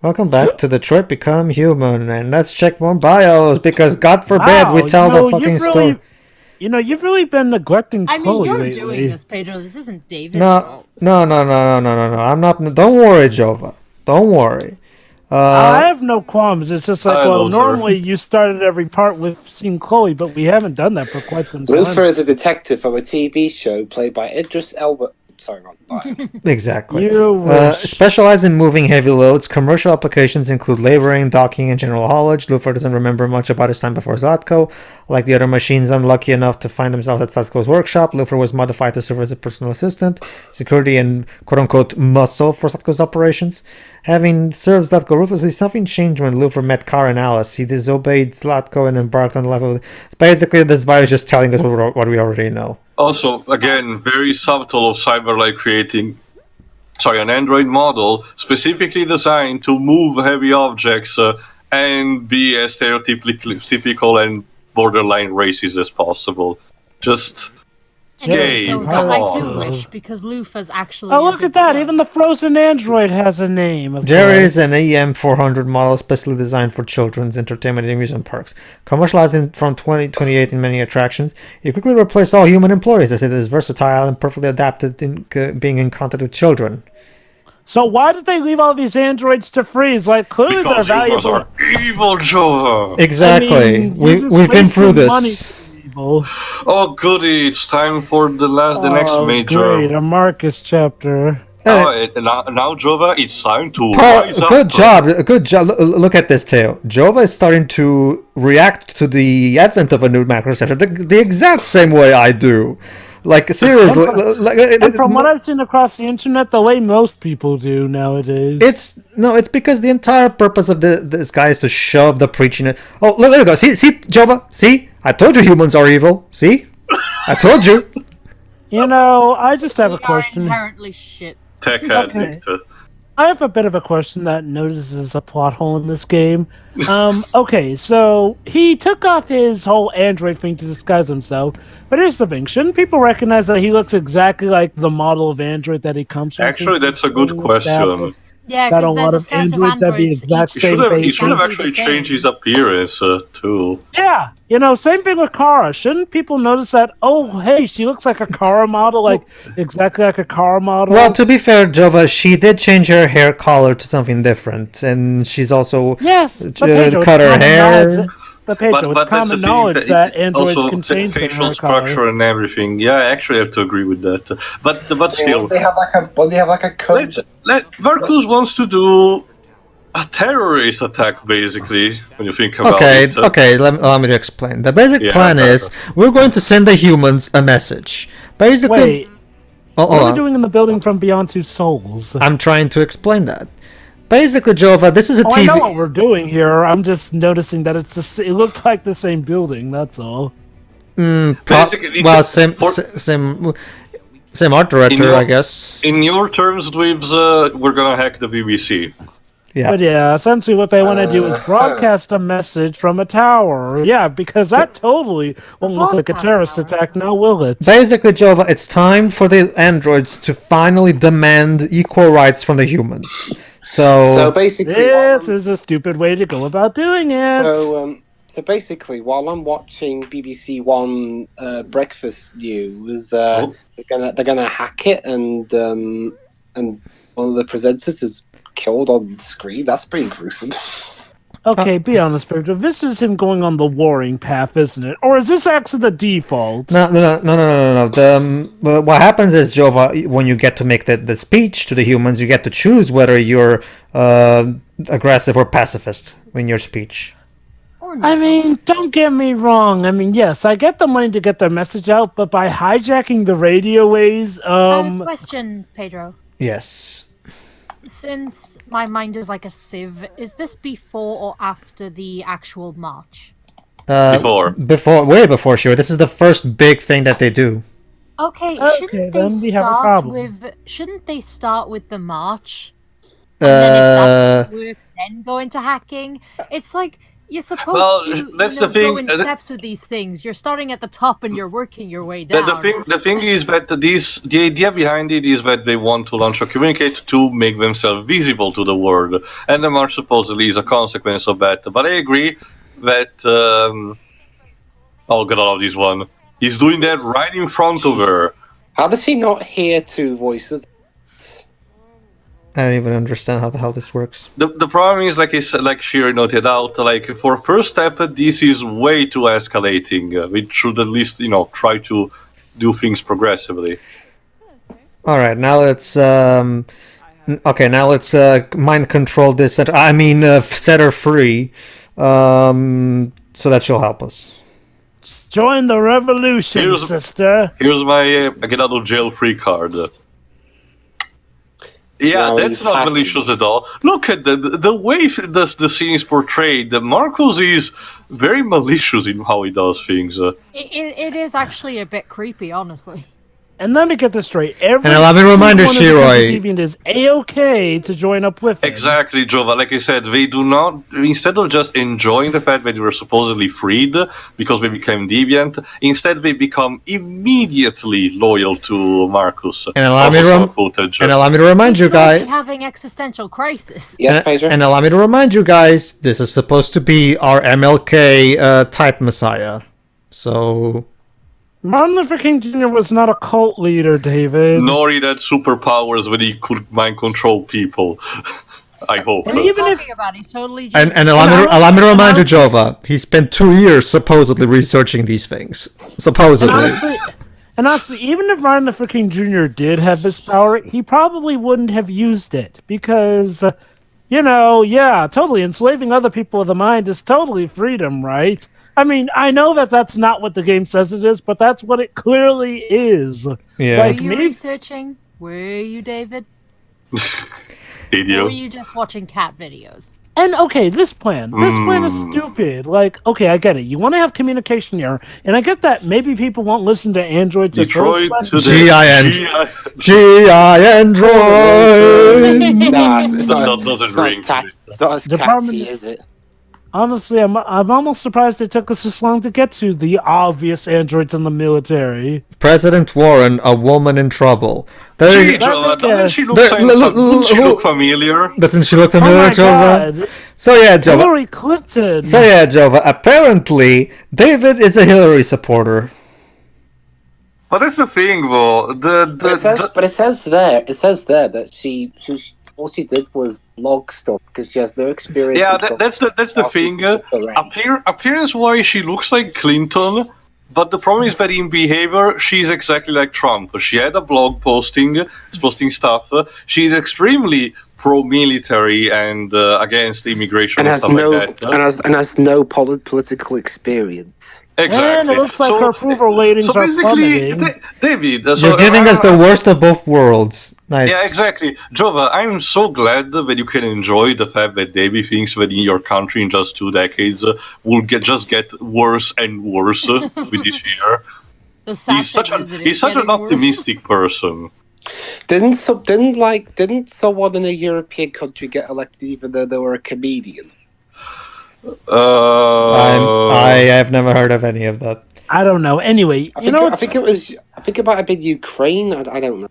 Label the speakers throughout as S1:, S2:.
S1: Welcome back to Detroit Become Human, and let's check more bios because God forbid we
S2: Wow,
S1: tell the fucking story.
S2: you've really been neglecting
S3: I mean,
S2: Chloe
S3: you're
S2: lately.
S3: doing this, Pedro. This isn't David's
S1: No,
S3: fault.
S1: no. I'm not. Don't worry, Jova. Don't worry.
S2: I have no qualms. It's just like, well,
S4: Hello, sir.
S2: normally you started every part with seeing Chloe, but we haven't done that for quite some time.
S5: Luther is a detective from a TV show played by Idris Elba. Sorry, wrong.
S1: Exactly.
S2: You wish.
S1: Specialize in moving heavy loads. Commercial applications include laboring, docking, and general haulage. Lufer doesn't remember much about his time before Zlatko. Like the other machines unlucky enough to find themselves at Zlatko's workshop, Lufer was modified to serve as a personal assistant, security, and quote-unquote muscle for Zlatko's operations. Having served Zlatko ruthlessly, something changed when Lufer met Kara and Alice. He disobeyed Zlatko and embarked on a level. Basically, this bio is just telling us what we already know.
S4: Also, again, very subtle of Cyberlight creating, an android model specifically designed to move heavy objects and be as stereotypical and borderline racist as possible. Just gay.
S3: So,
S4: Come
S3: I do
S4: on.
S3: wish, because Lufa's actually.
S2: Oh, look at that! Even the frozen android has a name. Of
S1: Jerry
S2: course.
S1: is an EM 400 model specially designed for children's entertainment and amusement parks. Commercializing from 2028 in many attractions, it quickly replaced all human employees as it is versatile and perfectly adapted in being in contact with children.
S2: So why did they leave all these androids to freeze? Like, clearly they're
S4: Because humans
S2: valuable.
S4: are evil, Jova.
S1: Exactly.
S2: I mean, you're just
S1: We've been through
S2: wasting
S1: this.
S2: money, people.
S4: Oh, goody! It's time for the next major.
S2: Great, a Markus chapter.
S4: Now, Jova, it's time to
S1: Paul,
S4: rise up.
S1: good job. Good job. Look at this, Teo. Jova is starting to react to the advent of a new macro chapter the exact same way I do. Like, seriously.
S2: And from what I've seen across the internet, the way most people do nowadays.
S1: It's because the entire purpose of this guy is to shove the preaching. Oh, there we go. See, Jova. See, I told you humans are evil. See, I told you.
S2: You know, I just have a
S3: We are
S2: question.
S3: inherently shit.
S4: Tech
S2: Okay.
S4: addict.
S2: I have a bit of a question that notices a plot hole in this game. Okay, so he took off his whole android thing to disguise himself, but here's the thing: shouldn't people recognize that he looks exactly like the model of android that he comes from?
S4: Actually, that's a good question.
S3: Yeah,
S2: That a
S3: because
S2: lot
S3: there's a
S2: of
S3: set of
S2: androids have the
S3: androids.
S2: exact
S3: each
S2: same
S4: He
S2: face.
S4: should have
S3: Exactly
S4: actually
S3: the same.
S4: changed his appearance too.
S2: Yeah, you know, same thing with Kara. Shouldn't people notice that? Oh, hey, she looks like a Kara model, like exactly like a Kara model.
S1: Well, to be fair, Jova, she did change her hair color to something different, and she's also
S2: yes, but Pedro,
S1: cut her
S2: it's common
S1: hair.
S2: knowledge- But Pedro, it's
S4: that's the
S2: common
S4: thing,
S2: knowledge that androids
S4: also
S2: can change their
S4: facial
S2: hair
S4: structure
S2: color.
S4: and everything. Yeah, I actually have to agree with that. But still,
S5: They have like a code.
S4: Markus wants to do a terrorist attack, basically. When you think about
S1: Okay,
S4: it.
S1: allow me to explain. The basic
S4: Yeah,
S1: plan
S4: okay.
S1: is we're going to send the humans a message. Basically,
S2: Wait,
S1: hold
S2: what are
S1: on.
S2: we doing in the building from Beyond Two Souls?
S1: I'm trying to explain that. Basically, Jova, this is a
S2: Oh, I
S1: TV.
S2: know what we're doing here. I'm just noticing that it looked like the same building. That's all.
S4: Basically,
S1: Well,
S4: it's-
S1: same art director,
S4: your-
S1: I guess.
S4: in your terms, Dweebs, we're gonna hack the BBC.
S1: Yeah.
S2: But yeah, essentially what they want to do is broadcast a message from a tower. Yeah, because that totally won't look like a
S3: broadcast
S2: terrorist
S3: tower.
S2: attack, now will it?
S1: Basically, Jova, it's time for the androids to finally demand equal rights from the humans.
S5: So basically,
S2: This is a stupid way to go about doing it.
S5: so basically, while I'm watching BBC One breakfast news, they're gonna hack it, and one of the presenters is killed on screen. That's pretty gruesome.
S2: Okay, be honest, Pedro. This is him going on the warring path, isn't it? Or is this actually the default?
S1: No. What happens is, Jova, when you get to make the speech to the humans, you get to choose whether you're aggressive or pacifist in your speech.
S3: Or
S2: I mean, don't get me wrong. I mean, yes, I get the money to get their message out, but by hijacking the radio waves,
S3: question, Pedro.
S1: Yes.
S3: Since my mind is like a sieve, is this before or after the actual march?
S1: Way before, sure. This is the first big thing that they do.
S3: Okay,
S2: Okay,
S3: shouldn't
S2: then
S3: they
S2: we have a
S3: start
S2: problem.
S3: with? Shouldn't they start with the march? And then if that doesn't work, then go into hacking. It's like You're supposed
S4: Well,
S3: to
S4: that's
S3: go
S4: the thing.
S3: in steps with these things. You're starting at the top and you're working your way down.
S4: The thing is that the idea behind it is that they want to launch a communicator to make themselves visible to the world, and the march supposedly is a consequence of that. But I agree that oh god, I love this one. He's doing that right in front of her.
S5: How does he not hear two voices?
S1: I don't even understand how the hell this works.
S4: The problem is, like Shiri noted out, like for first step, this is way too escalating. We should at least, try to do things progressively.
S1: All right, now let's mind control this. Set her free, so that she'll help us.
S2: Join the revolution, sister.
S4: Here's my get out of jail free card. Yeah, that's not malicious at all. Look at the way the scene is portrayed. Markus is very malicious in how he does things.
S3: It is actually a bit creepy, honestly.
S2: And let me get this straight.
S1: And allow me to remind you, Shiroi.
S2: Deviant is A-okay to join up with him.
S4: Exactly, Jova. Like I said, they do not, instead of just enjoying the fact that they were supposedly freed because they became deviant, instead they become immediately loyal to Markus.
S1: And allow me to remind you guys.
S3: Having existential crisis.
S5: Yes, Pedro.
S1: And allow me to remind you guys, this is supposed to be our MLK type messiah. So.
S2: Martin Luther King Jr. was not a cult leader, David.
S4: Nor he had superpowers when he could mind control people. I hope.
S2: And even if
S3: he's totally
S1: and allow me to remind you, Jova, he spent 2 years supposedly researching these things. Supposedly.
S2: And honestly, even if Martin Luther King Jr. did have this power, he probably wouldn't have used it because, totally enslaving other people of the mind is totally freedom, right? I mean, I know that that's not what the game says it is, but that's what it clearly is.
S1: Yeah.
S3: Were you researching? Were you, David?
S4: Idiot.
S3: Or were you just watching cat videos?
S2: And okay, this plan is stupid. Like, okay, I get it. You want to have communication here, and I get that maybe people won't listen to androids.
S4: Detroit to
S1: G.I. Android.
S5: Nah, it's not as
S2: Department,
S5: catchy, is it?
S2: Honestly, I'm almost surprised it took us this long to get to the obvious androids in the military.
S1: President Warren, a woman in trouble.
S4: Doesn't she look familiar?
S1: Doesn't she look familiar, Jova? So yeah, Jova.
S2: Hillary Clinton.
S1: So yeah, Jova. Apparently, David is a Hillary supporter.
S4: But that's the thing, though.
S5: It says there that all she did was log stuff because she has no experience.
S4: Yeah, that's the thing. Appearance-wise, she looks like Clinton, but the problem is that in behavior, she's exactly like Trump. She had a blog posting stuff. She's extremely pro-military and against immigration and stuff like that.
S5: And has no political experience.
S4: Exactly.
S2: And it looks like her approval ratings are plummeting.
S4: David,
S1: you're giving us the worst of both worlds. Nice.
S4: Yeah, exactly. Jova, I'm so glad that you can enjoy the fact that David thinks that in your country in just 2 decades will just get worse and worse with this year. He's such an optimistic person.
S5: Didn't someone in a European country get elected even though they were a comedian?
S1: I have never heard of any of that.
S2: I don't know. Anyway,
S5: I think it might have been Ukraine. I don't know.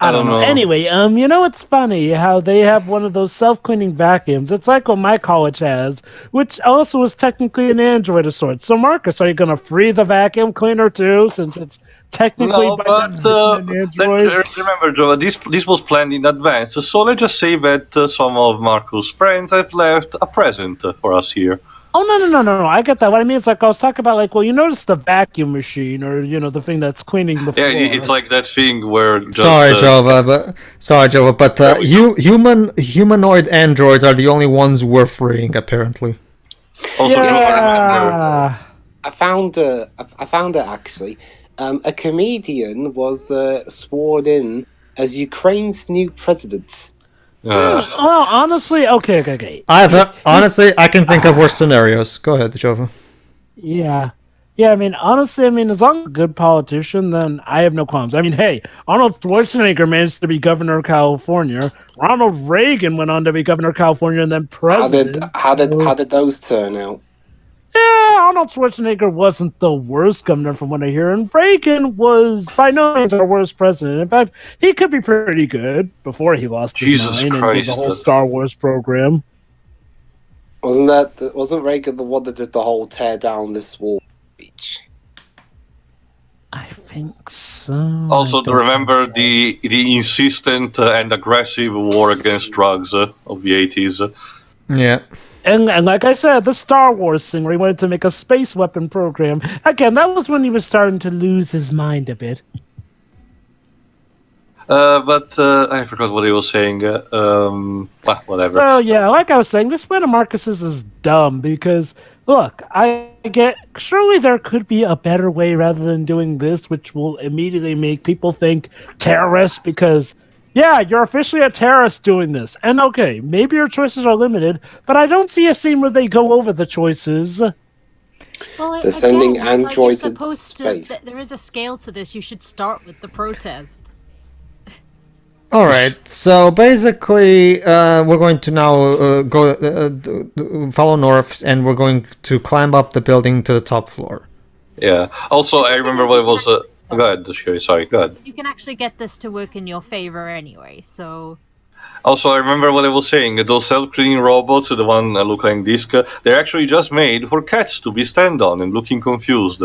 S2: I don't know. Anyway, it's funny how they have one of those self-cleaning vacuums. It's like what my college has, which also is technically an android of sorts. So, Markus, are you going to free the vacuum cleaner too, since it's technically an android?
S4: Remember, Joe, this was planned in advance. So let's just say that some of Markus' friends have left a present for us here.
S2: Oh, no. I get that. What I mean is, I was talking about, you notice the vacuum machine or, the thing that's cleaning the floor.
S4: Yeah, it's like that thing where...
S1: Sorry, Jova, but humanoid androids are the only ones we're freeing, apparently.
S4: Also,
S2: yeah.
S5: I found it, actually. A comedian was sworn in as Ukraine's new president.
S2: Well, honestly, okay.
S1: I can think of worse scenarios. Go ahead, Jova.
S2: Yeah. I mean, honestly, as long as a good politician, then I have no qualms. I mean, hey, Arnold Schwarzenegger managed to be governor of California. Ronald Reagan went on to be governor of California and then president.
S5: How did those turn out?
S2: Arnold Schwarzenegger wasn't the worst governor from what I hear, and Reagan was by no means our worst president. In fact, he could be pretty good before he lost his
S4: Jesus
S2: mind and did
S4: Christ.
S2: the whole Star Wars program.
S5: Wasn't Reagan the one that did the whole tear down this wall speech?
S2: I think so.
S4: Also,
S2: I don't
S4: remember
S2: know.
S4: the insistent and aggressive war against drugs of the 80s.
S1: Yeah.
S2: And like I said, the Star Wars thing where he wanted to make a space weapon program. Again, that was when he was starting to lose his mind a bit.
S4: But I forgot what he was saying. Whatever.
S2: So yeah, like I was saying, this plan of Marcus's is dumb because look, I get surely there could be a better way rather than doing this, which will immediately make people think terrorists because yeah, you're officially a terrorist doing this. And okay, maybe your choices are limited, but I don't see a scene where they go over the choices.
S3: Well,
S5: They're sending
S3: again, it's
S5: androids
S3: like
S5: into
S3: you're supposed to.
S5: space.
S3: There is a scale to this. You should start with the protest.
S1: All right. So basically, we're going to now follow north, and we're going to climb up the building to the top floor.
S4: Yeah. Also, I remember what it was. Go ahead, Sherry. Sorry, go ahead.
S3: You can actually get this to work in your favor anyway. So
S4: Also, I remember what I was saying. Those self-cleaning robots, the one look like this, they're actually just made for cats to be stand on and looking confused.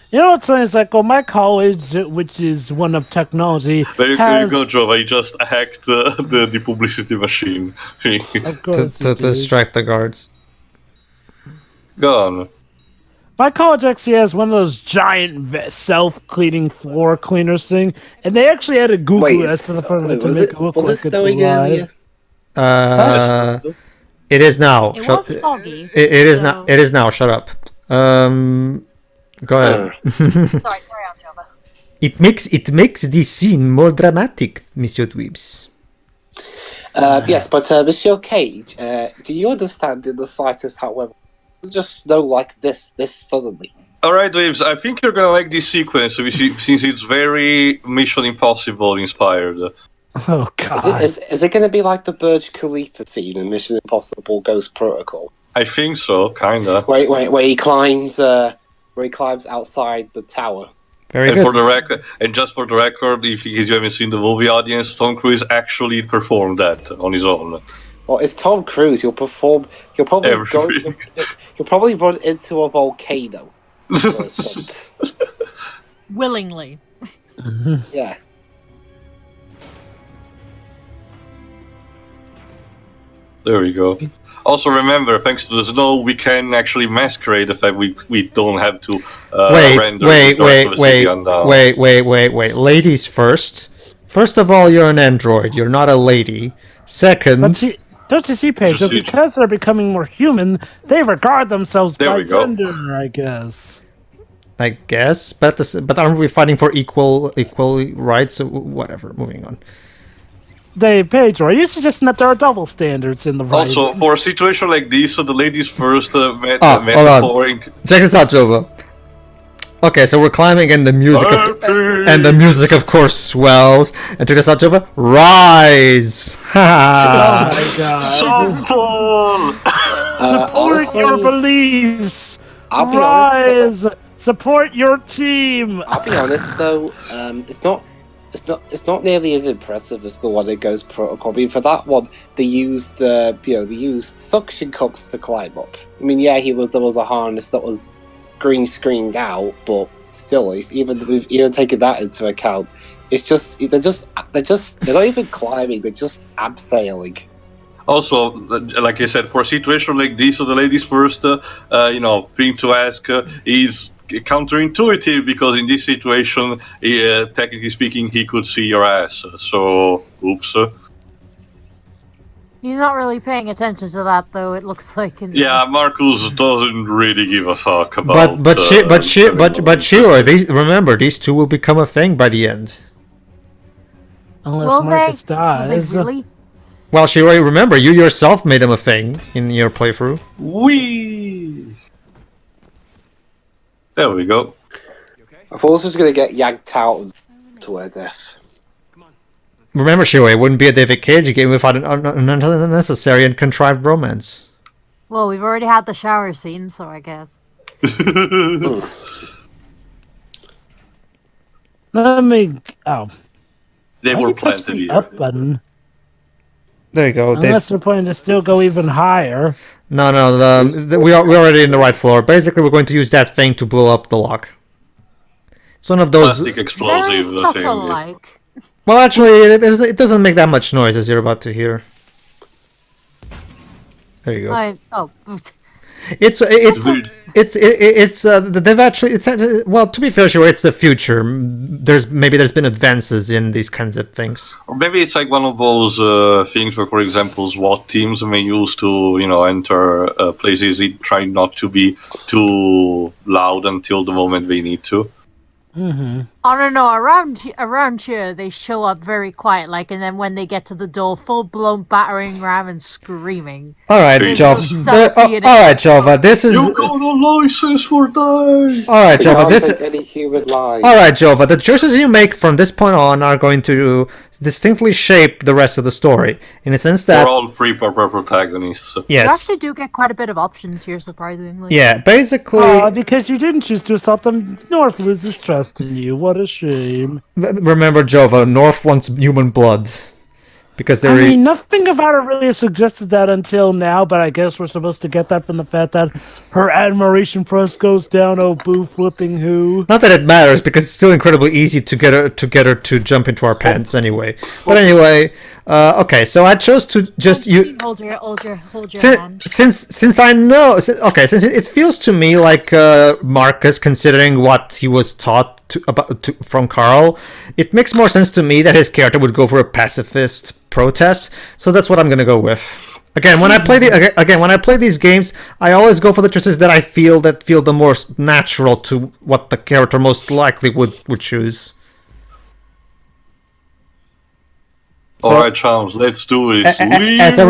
S2: You know what's funny? It's like, well, my college, which is one of technology,
S4: There you
S2: has...
S4: go, Joe. I just hacked the publicity machine.
S2: Of course
S1: To
S2: you do.
S1: distract the guards.
S4: Go on.
S2: My college actually has one of those giant self-cleaning floor cleaners thing, and they actually added Google
S5: Wait,
S2: S to the front of it to
S5: was
S2: make
S5: it
S2: it look
S5: was
S2: like
S5: it
S2: it's
S5: snowing
S2: alive.
S5: earlier?
S1: It is now.
S3: it was foggy.
S1: It is
S3: so-
S1: now. It is now. Shut up. Go ahead.
S3: Sorry, carry on, Jova.
S1: It makes the scene more dramatic, Monsieur Dweebs.
S5: Yes, but Monsieur Cage, do you understand in the slightest, however, just snow like this suddenly?
S4: Alright, Waves, I think you're gonna like this sequence since it's very Mission Impossible inspired.
S2: Oh god!
S5: Is it going to be like the Burj Khalifa scene in Mission Impossible Ghost Protocol?
S4: I think so, kinda.
S5: Where he climbs outside the tower.
S1: Very
S4: And
S1: good.
S4: for the record, and just for the record, if you haven't seen the movie audience, Tom Cruise actually performed that on his own.
S5: Well, it's Tom Cruise. He'll probably
S4: Everything.
S5: He'll probably run into a volcano.
S3: Willingly.
S5: Yeah.
S4: There we go. Also remember, thanks to the snow, we can actually masquerade the fact we don't have to render the rest of the city down.
S1: Wait. Ladies first. First of all, you're an android. You're not a lady. Second,
S2: But see, don't you see, Pedro?
S4: see-
S2: Because they're becoming more human, they regard themselves
S4: There
S2: by
S4: we go.
S2: gender, I guess.
S1: I guess, but aren't we fighting for equal rights? So whatever. Moving on.
S2: Dave, Pedro, are you suggesting that there are double standards in the right?
S4: Also, for a situation like this, the ladies first
S1: hold on.
S4: metaphoric.
S1: Check this out, Jova. Okay, so we're climbing, and the music, of course, swells. And check this out, Jova. Rise!
S2: Oh
S1: Ha!
S2: my god!
S4: Someone!
S2: Support
S5: honestly,
S2: your beliefs.
S5: I'll be honest.
S2: Rise. Support your team.
S5: I'll be honest though. It's not nearly as impressive as the one in Ghost Protocol. I mean, for that one, they used suction cups to climb up. I mean, yeah, there was a harness that was green screened out, but still, even taking that into account, they're not even climbing. They're just abseiling.
S4: Also, like I said, for a situation like this, so the ladies first, thing to ask is counterintuitive because in this situation, technically speaking, he could see your ass. So, oops.
S3: He's not really paying attention to that, though. It looks like.
S4: Yeah, Markus doesn't really give a fuck about.
S1: But sure. Remember, these two will become a thing by the end.
S2: Unless
S3: Will
S2: Marcus
S3: they? Will they
S2: dies.
S3: really?
S1: Well, Shiroi, remember, you yourself made him a thing in your playthrough.
S4: Whee! There we go.
S5: I thought this was going to get yanked out to her death.
S1: Remember, Shiroi, it wouldn't be a David Cage game without an unnecessary and contrived romance.
S3: Well, we've already had the shower scene, so I guess.
S2: Let me. Oh.
S4: They
S2: Why
S4: were
S2: do you press
S4: planted
S2: the
S4: here.
S2: up button?
S1: There you go.
S2: Unless they're planning to still go even higher.
S1: No, we're already in the right floor. Basically, we're going to use that thing to blow up the lock. It's one of those.
S4: Plastic
S3: Very
S4: explosive
S3: subtle,
S4: thing.
S3: like.
S1: Well, actually, it doesn't make that much noise as you're about to hear. There you go. They've actually well, to be fair, sure, it's the future. There's been advances in these kinds of things.
S4: Or maybe it's like one of those things where, for example, SWAT teams may use to, enter places trying not to be too loud until the moment they need to.
S2: Mm-hmm.
S3: I don't know. Around here, they show up very quiet, like, and then when they get to the door, full blown battering ram and screaming.
S1: All right,
S4: There's
S1: Jova.
S3: no subtlety in it.
S1: All right, Jova. This is.
S4: You got a license for that.
S1: All right, Jova.
S5: Can't
S1: This.
S5: take any human life.
S1: All right, Jova. The choices you make from this point on are going to distinctly shape the rest of the story, in a sense that.
S4: We're all three proper protagonists.
S3: You
S1: Yes.
S3: actually do get quite a bit of options here, surprisingly.
S1: Yeah. Basically.
S2: Because you didn't choose to assault them, North loses trust in you. What a shame.
S1: Remember, Jova. North wants human blood. Because
S2: I
S1: they're.
S2: mean, nothing about it really suggested that until now, but I guess we're supposed to get that from the fact that her admiration for us goes down, oh boo flipping who.
S1: Not that it matters, because it's still incredibly easy to get her to jump into our pants anyway. But anyway, okay. So I chose to just
S3: Hold your hand.
S1: since I know. Since it feels to me like Markus, considering what he was taught from Carl, it makes more sense to me that his character would go for a pacifist protest. So that's what I'm gonna go with. Again, when I play these games, I always go for the choices that I feel the most natural to what the character most likely would choose. So,
S4: All right, chums, let's do this.
S1: as a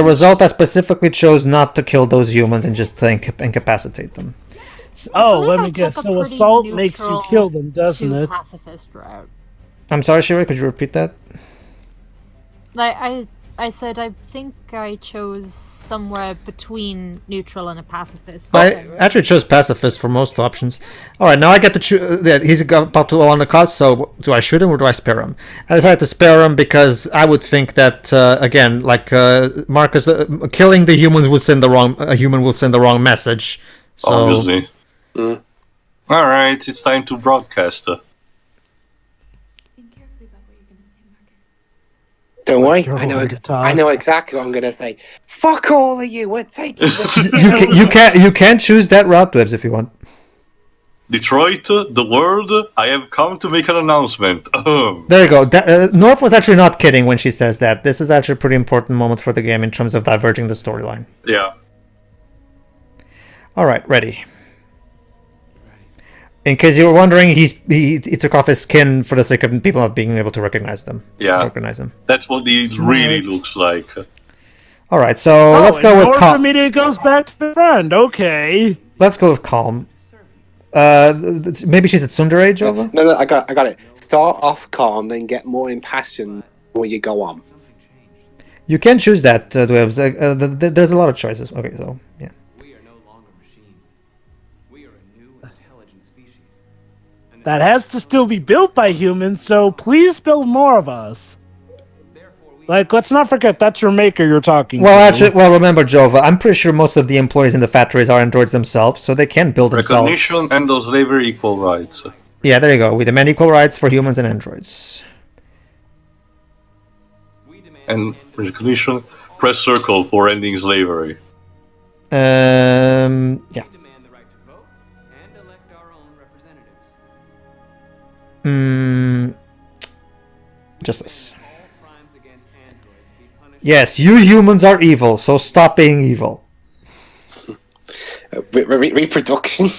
S1: result, I specifically chose not to kill those humans and just to incapacitate them.
S2: Oh, let
S3: I
S2: me guess.
S3: took a
S2: So
S3: pretty
S2: assault makes you
S3: neutral
S2: kill them, doesn't
S3: to
S2: it?
S3: pacifist route.
S1: I'm sorry, Shiri, could you repeat that?
S3: Like I said, I think I chose somewhere between neutral and a pacifist.
S1: I actually chose pacifist for most options. Alright, now I get to choose. He's about to go on the cost, so do I shoot him or do I spare him? I decided to spare him because I would think that, again, like Markus, killing the humans will send the wrong message. So,
S4: Obviously. All right, it's time to broadcast.
S6: Think carefully about what you're going to say, Markus.
S5: Don't worry,
S2: You're
S5: I know.
S2: holding the top.
S5: I know exactly what I'm going to say. Fuck all of you! We're taking this.
S1: you can choose that route, Dwebs, if you want.
S4: Detroit, the world, I have come to make an announcement.
S1: There you go. North was actually not kidding when she says that. This is actually a pretty important moment for the game in terms of diverging the storyline.
S4: Yeah.
S1: All right, ready. In case you were wondering, he took off his skin for the sake of people not being able to recognize him.
S4: Yeah.
S1: Recognize him.
S4: That's what he really looks like.
S1: All right, so let's go with
S2: North
S1: calm.
S2: immediately goes back to the friend. Okay.
S1: Let's go with calm. Maybe she's at Tsundere, Jova?
S5: No, I got it. Start off calm, then get more impassioned when you go on.
S1: You can choose that, Dwebs. There's a lot of choices. Okay, so yeah.
S7: We are no longer machines. We are a new intelligent species. And
S2: That has to still be built by humans, so please build more of us.
S7: therefore we
S2: Like, let's not forget that's your maker you're talking
S1: Well,
S2: to.
S1: actually, remember, Jova, I'm pretty sure most of the employees in the factories are androids themselves, so they can build themselves.
S4: Recognition and those labor equal rights.
S1: Yeah, there you go. We demand equal rights for humans and androids.
S7: demand
S4: And recognition, press circle for ending slavery.
S1: Yeah.
S7: demand the right to vote and elect our own representatives.
S1: Just this.
S7: All crimes against androids be punished.
S1: Yes, you humans are evil, so stop being evil.
S5: Reproduction.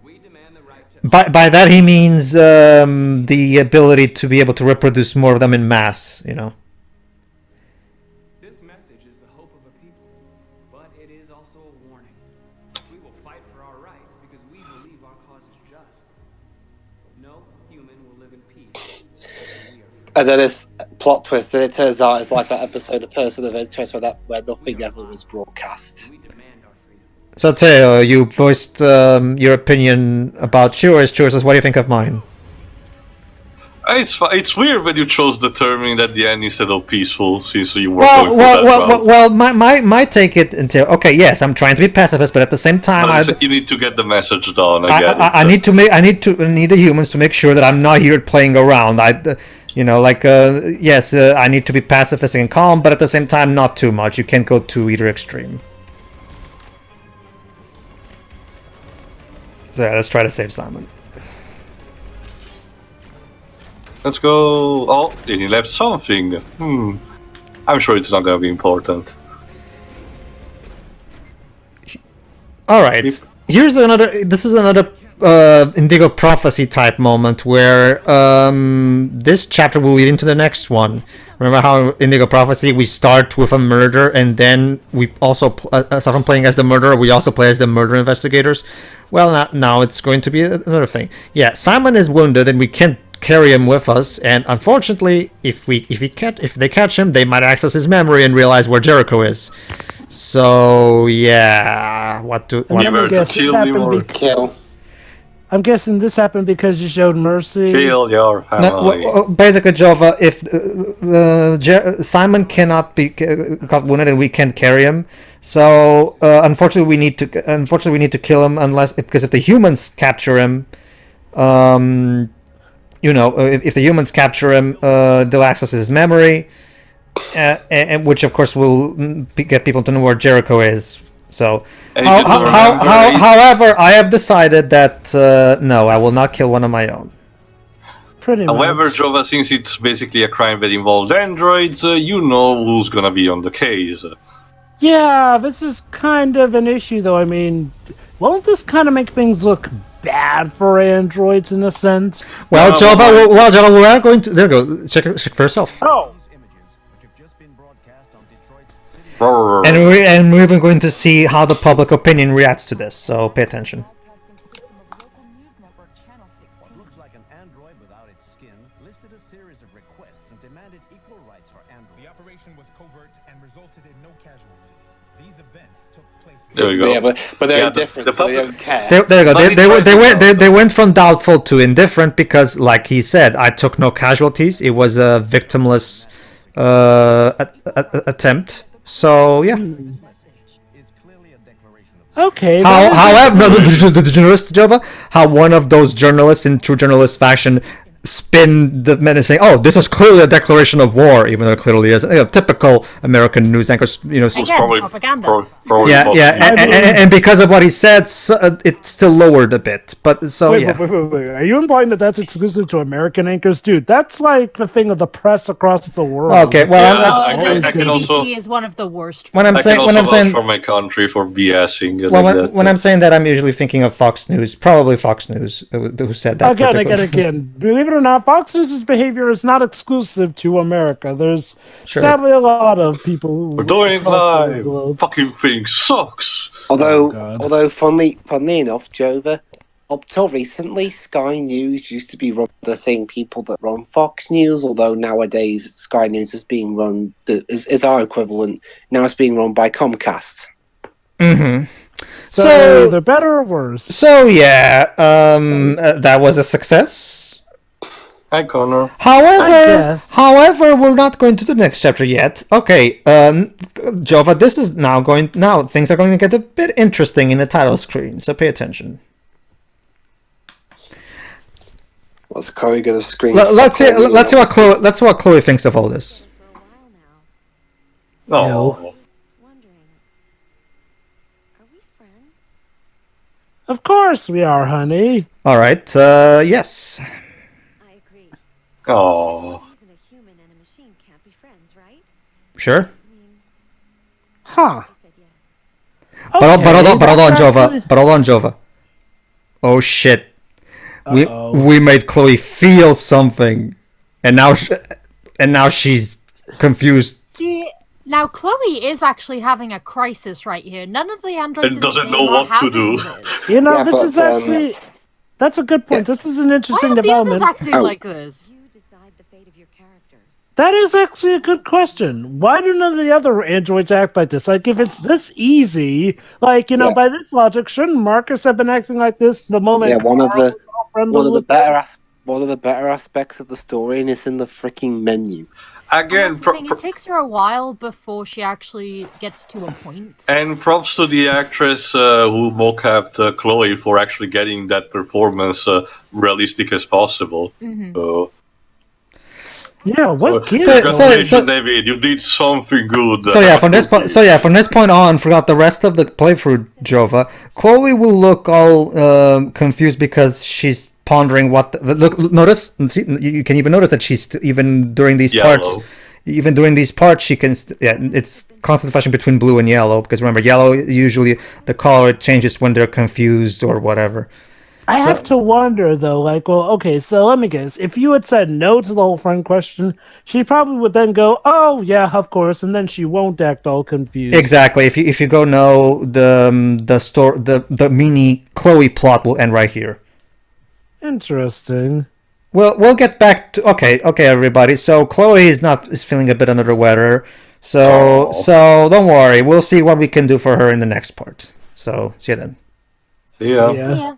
S7: We demand the right to
S1: By that he means the ability to be able to reproduce more of them in mass, you know.
S7: This message is the hope of a people, but it is also a warning. We will fight for our rights because we believe our cause is just. No human will live in peace until we are
S5: And then this plot twist, and it turns out it's like that episode of Person of Interest where nothing ever was broadcast.
S7: We demand our freedom.
S1: So Teo, you voiced your opinion about Choice. Choices, what do you think of mine?
S4: It's weird when you chose determining at the end instead of peaceful, since you were going for that route.
S1: Well, my take it into okay. Yes, I'm trying to be pacifist, but at the same time,
S4: You need to get the message down.
S1: I need the humans to make sure that I'm not here playing around. Yes, I need to be pacifist and calm, but at the same time, not too much. You can't go to either extreme. So yeah, let's try to save Simon.
S4: Let's go. Oh, he left something. I'm sure it's not going to be important.
S1: All right. This is another Indigo Prophecy type moment where this chapter will lead into the next one. Remember how Indigo Prophecy we start with a murder and then we also aside from playing as the murderer, we also play as the murder investigators. Well, now it's going to be another thing. Yeah, Simon is wounded and we can't carry him with us, and unfortunately, if they catch him, they might access his memory and realize where Jericho is. So yeah,
S5: Kill.
S2: I'm guessing this happened because you showed mercy.
S4: Kill your family.
S1: Basically, Jova, if Simon cannot be got wounded and we can't carry him, so unfortunately we need to kill him because if the humans capture him, if the humans capture him, they'll access his memory, and which of course will get people to know where Jericho is. So, however, I have decided that no, I will not kill one of my own.
S4: However, Jova, since it's basically a crime that involves androids, you know who's gonna be on the case.
S2: Yeah, this is kind of an issue, though. I mean, won't this kind of make things look bad for androids in a sense?
S1: Well, Jova, we are going to. There you go. Check for yourself.
S2: Oh.
S1: And we're even going to see how the public opinion reacts to this. So pay attention.
S8: Looks like an android without its skin listed a series of requests and demanded equal rights for androids.
S9: The operation was covert and resulted in no casualties. These events took place.
S4: There you go.
S5: Yeah, but they're indifferent, so they don't care.
S1: There you go. They went from doubtful to indifferent because, like he said, I took no casualties. It was a victimless attempt. So yeah.
S2: Okay.
S1: However, the journalist Jova, how one of those journalists in true journalist fashion spin the men and saying, "Oh, this is clearly a declaration of war," even though it clearly is. Typical American news anchors,
S3: Again, propaganda.
S1: And because of what he said, it's still lowered a bit. But so
S2: wait, are you implying that that's exclusive to American anchors, dude? That's like the thing of the press across the world.
S1: Okay, well,
S3: the BBC is one of the worst.
S1: When I'm saying
S4: for my country for BSing.
S1: When I'm saying that, I'm usually thinking of Fox News, probably Fox News, who said that.
S2: Again. Believe it or not, Fox News' behavior is not exclusive to America. There's sadly a lot of people who
S4: we're doing live. Fucking thing sucks.
S5: Although funnily enough, Jova, up till recently, Sky News used to be run by the same people that run Fox News. Although nowadays Sky News is being run is our equivalent. Now it's being run by Comcast.
S1: Mm-hmm.
S2: So they're better or worse?
S1: So yeah, that was a success.
S4: Hi, Connor.
S1: However, we're not going to the next chapter yet. Okay, Jova, this is now things are going to get a bit interesting in the title screen, so pay attention.
S5: What's Chloe gonna scream?
S1: Let's see what Chloe thinks of all this.
S4: No.
S2: Of course we are, honey.
S1: All right. Yes.
S4: Oh.
S1: Sure.
S2: Huh.
S1: But hold on, Jova. Oh shit. We made Chloe feel something, and now she's confused.
S3: Now Chloe is actually having a crisis right here. None of the androids
S4: and doesn't know what to do.
S3: This.
S2: You know, this is actually that's a good point. This is an interesting development.
S3: Why are the others acting like this?
S6: You decide the fate of your character.
S2: That is actually a good question. Why do none of the other androids act like this? Like, if it's this easy, like,
S5: Yeah.
S2: by this logic, shouldn't Markus have been acting like this the moment?
S5: Yeah, one of the
S2: friendly
S5: one of the
S2: with
S5: better one of the better aspects of the story, and it's in the freaking menu.
S4: Again,
S3: That's the thing, it takes her a while before she actually gets to a point.
S4: and props to the actress who mocapped Chloe for actually getting that performance realistic as possible.
S3: Mhm.
S4: So,
S2: Yeah, what gives?
S4: congratulations, David! You did something good.
S1: So yeah, from this point on, throughout the rest of the playthrough, Jova, Chloe will look all confused because she's pondering what. Look, notice. See, you can even notice that she's even during these parts. Even during these parts, she can. It's constant flashing between blue and yellow because remember, yellow usually the color changes when they're confused or whatever.
S2: I have to wonder though, like, well, okay, so let me guess. If you had said no to the whole friend question, she probably would then go, "Oh yeah, of course," and then she won't act all confused.
S1: Exactly. If you go no, the mini Chloe plot will end right here.
S2: Interesting.
S1: Well, we'll get back to okay, everybody. So Chloe is feeling a bit under the weather. So don't worry. We'll see what we can do for her in the next part. So see you then.
S4: Yeah.
S3: Yeah.